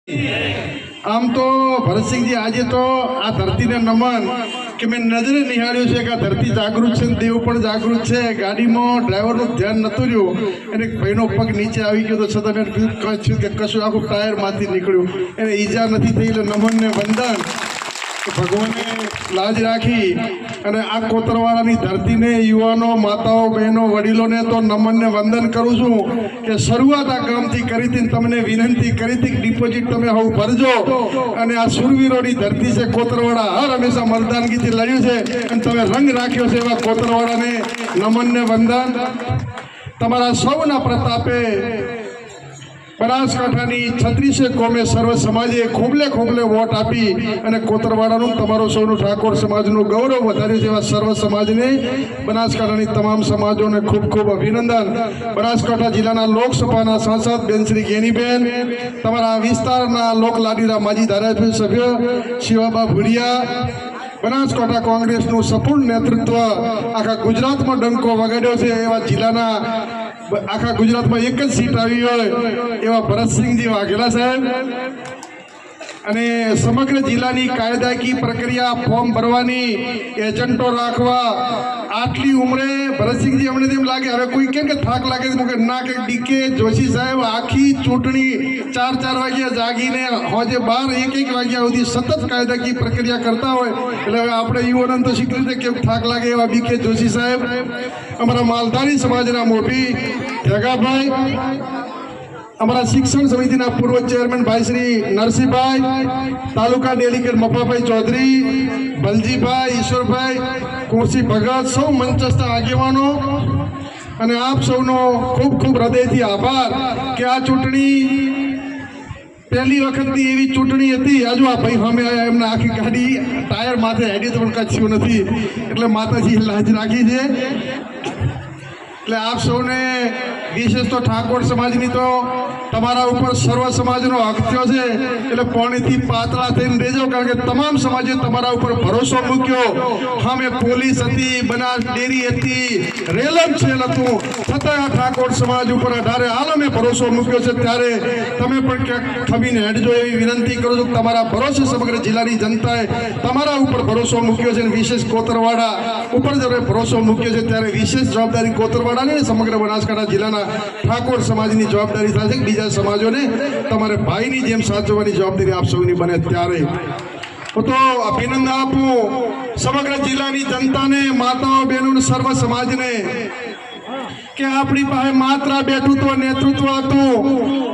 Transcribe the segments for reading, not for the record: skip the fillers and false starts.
આમ તો ભરતસિંહજી આજે તો આ ધરતીને નમન કે મેં નજરે નિહાળ્યું છે કે આ ધરતી જાગૃત છે, દેવ પણ જાગૃત છે. ગાડીમાં ડ્રાઈવરનું ધ્યાન નહોતું રહ્યું, એને ભાઈનો પગ નીચે આવી ગયો તો છતાં મેં કહ્યું કે કશું આખું ટાયરમાંથી નીકળ્યું, એને ઈજા નથી થઈ. એટલે નમનને વંદન. ભગવાને લાજ રાખી અને આ કોતરવાડાની ધરતીને, યુવાનો, માતાઓ, બહેનો, વડીલોને તો નમનને વંદન કરું છું કે શરૂઆત આ કામથી કરી હતી. તમને વિનંતી કરી હતી કે ડિપોઝિટ તમે હવે ભરજો. અને આ સુરવીરોની ધરતી છે કોતરવાડા, હર હંમેશા મરદાનગીથી લડ્યું છે અને તમે રંગ રાખ્યો છે એવા કોતરવાડાને નમનને વંદન. તમારા સૌના પ્રતાપે બનાસકાંઠાની 36 કોમે સર્વ સમાજે ખોબલે ખોબલે વોટ આપી અને કોતરવાડાનું તમારો સૌનું ઠાકોર સમાજનું ગૌરવ વધાર્યું છે. એવા સર્વ સમાજને, બનાસકાંઠાની તમામ સમાજોને ખૂબ ખૂબ અભિનંદન. બનાસકાંઠા જિલ્લાના લોકસભાના સાંસદ બેન શ્રી ગેનીબેન, તમારા વિસ્તારના લોકલાડીલા માજી ધારાસભ્ય શિવાબા ભુરિયા, બનાસકાંઠા કોંગ્રેસનું સફળ નેતૃત્વ આખા ગુજરાતમાં ડંકો વગાડ્યો છે એવા જિલ્લાના, આખા ગુજરાતમાં એક જ સીટ આવી હોય એવા ભરતસિંહજી વાઘેલા સાહેબ, અને સમગ્ર જિલ્લાની કાયદાકીય પ્રક્રિયા, ફોર્મ ભરવાની, એજન્ટો રાખવા, આટલી ઉંમરે ભરતસિંહજી અમને તેમ લાગે હવે કોઈ કેમ કે થાક લાગે છે ના કે ડીકે જોશી સાહેબ આખી ચૂંટણી 4 વાગ્યા જાગીને હોજે 12 1 વાગ્યા સુધી સતત કાયદાકીય પ્રક્રિયા કરતા હોય એટલે હવે આપણે યુવાનોને તો શીખી રીતે કેમ થાક લાગે એવા ડીકે જોશી સાહેબ, અમારા માલધારી સમાજના મોભી જગાભાઈ, અમારા શિક્ષણ સમિતિના પૂર્વ ચેરમેન ભાઈ શ્રી નરસિંહભાઈ, તાલુકા ડેલિગેટ મફાભાઈ ચૌધરી, બલજીભાઈ, ઈશ્વરભાઈ, કુરસી ભગત, સૌ મંચસ્થ આગેવાનો અને આપ સૌનો ખૂબ ખૂબ હૃદયથી આભાર કે આ ચૂંટણી પહેલી વખતની એવી ચૂંટણી હતી. આજુ આ ભાઈ સામે આવ્યા, એમને આખી ગાડી ટાયર માથે હેડી તો પણ કચ્યું નથી એટલે માતાજી લાજ રાખી છે. એટલે આપ સૌને વિશેષ તો ઠાકોર સમાજની તો તમારા ઉપર સર્વ સમાજનો હક થયો છે એટલે પોણીથી પાતળા થઈને રહેજો, કારણ કે તમામ સમાજે તમારા ઉપર ભરોસો મૂક્યો. સામે પોલીસ હતી, બનાસ ડેરી હતી, રેલમ છેલ હતું, છતાં આ ઠાકોર સમાજ ઉપર 18 આલમે ભરોસો મૂક્યો છે. ત્યારે તમે પણ ક્યાંક ખમીને હેડજો એવી વિનંતી કરું છું. તમારા ભરોસે સમગ્ર જિલ્લાની જનતાએ તમારા ઉપર ભરોસો મૂક્યો છે અને વિશેષ કોતરવાડા ઉપર જ્યારે ભરોસો મૂક્યો છે ત્યારે વિશેષ જવાબદારી કોતરવાડાની સમગ્ર બનાસકાંઠા જિલ્લાના ઠાકોર સમાજની જવાબદારી થશે. બીજા સમાજોને તમારે ભાઈની જેમ સાચવવાની જવાબદારી આપ સૌની બને. ત્યારે હું તો અભિનંદન આપું સમગ્ર જિલ્લાની જનતાને, માતાઓ, બહેનો, સર્વ સમાજને કે આપણી પાસે માત્ર બેઠું તો નેતૃત્વ હતું,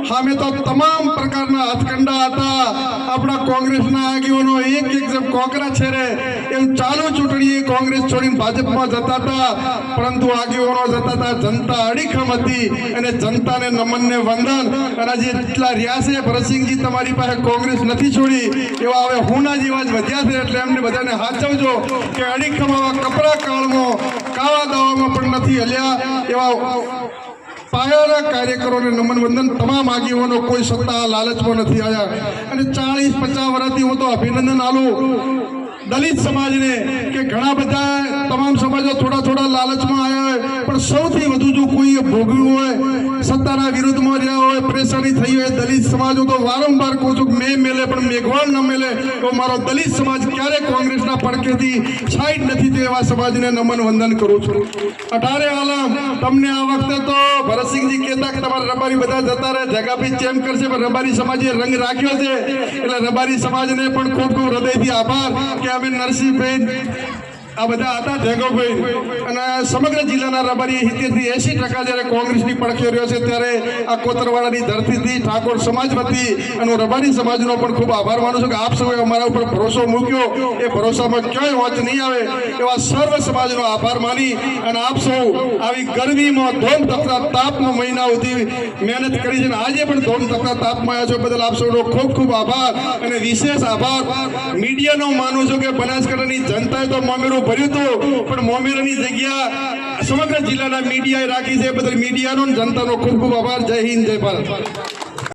સામે તો તમામ પ્રકારના હથકંડા હતા. આપણા કોંગ્રેસના આગેવાનો એક જેમ કોકરા છેરે એમ ચાલુ ચૂંટણીએ કોંગ્રેસ છોડીને ભાજપમાં જતા હતા, પરંતુ આગેવાનો જતા હતા, જનતા અડીખમ હતી અને જનતાને નમનને વંદન. અને જે જેટલા રહ્યા છે ભરતસિંહજી, તમારી પાસે કોંગ્રેસ નથી છોડી એવા હવે હુના જેવા જ વધ્યા છે એટલે એમને બધાને સાચવજો કે અડીખમ આવા કપરા કાળમાં કાવા દાવામાં પણ નથી હલ્યા એવા પાયાના કાર્યકરોને નમન વંદન. તમામ આગેવાનો કોઈ સત્તા લાલચમાં નથી આવ્યા અને 40-50 વર્ષથી હું તો અભિનંદન આલું દલિત સમાજને કે ઘણા બધા તમામ સમાજો થોડા લાલચમાં આવ્યા હોય, પણ સૌથી વધુ જો કોઈએ ભોગવ્યું હોય, સત્તાના વિરુદ્ધમાં રહ્યા હોય, પરેશાની થઈ હોય, દલિત સમાજો તો વારંવાર કહું છું મેં મેલે પણ મેઘવાળ ન મેલે તો મારો દલિત સમાજ ક્યારે કોંગ્રેસના પડકેથી સાઈડ નથી તે એવા સમાજને નમન વંદન કરું છું. 18 આલમ તમને આ વખતે તો ભરતસિંહજી કહેતા કે તમારા રબારી બધા જતા રહે, જગાભાઈ ચેમ કરશે, પણ રબારી સમાજે રંગ રાખ્યો છે એટલે રબારી સમાજને પણ ખૂબ ખૂબ હૃદયથી આભાર કે અમે નરસિંહભાઈ આ બધા હતા, જગોભાઈ અને સમગ્ર જિલ્લાના રબારી 70-80% જ્યારે કોંગ્રેસની પડખે રહ્યો છે ત્યારે આ કોતરવાડાની ધરતીથી ઠાકોર સમાજ વતી અને રબારી સમાજનો પણ ખૂબ આભાર માનું છું કે આપ સૌએ અમારા ઉપર ભરોસો મૂક્યો. એ ભરોસામાં ક્યાંય વાંચ નહીં આવે એવા સર્વ સમાજનો આભાર માની અને આપ સૌ આવી ગરમીમાં ધોમ તપતા તાપમાં મહિના સુધી મહેનત કરી છે અને આજે પણ ધોમ તપતા તાપમાં આવ્યા છો બદલ આપ સૌનો ખૂબ ખૂબ આભાર અને વિશેષ આભાર મીડિયાનો માનું છું કે બનાસકાંઠાની જનતાએ તો મોમેરું ભર્યું હતું, પણ મોમેરાની જગ્યા સમગ્ર જિલ્લાના મીડિયાએ રાખી છે. બદલ મીડિયાનો જનતાનો ખૂબ ખૂબ આભાર. જય હિન્દ, જય ભારત.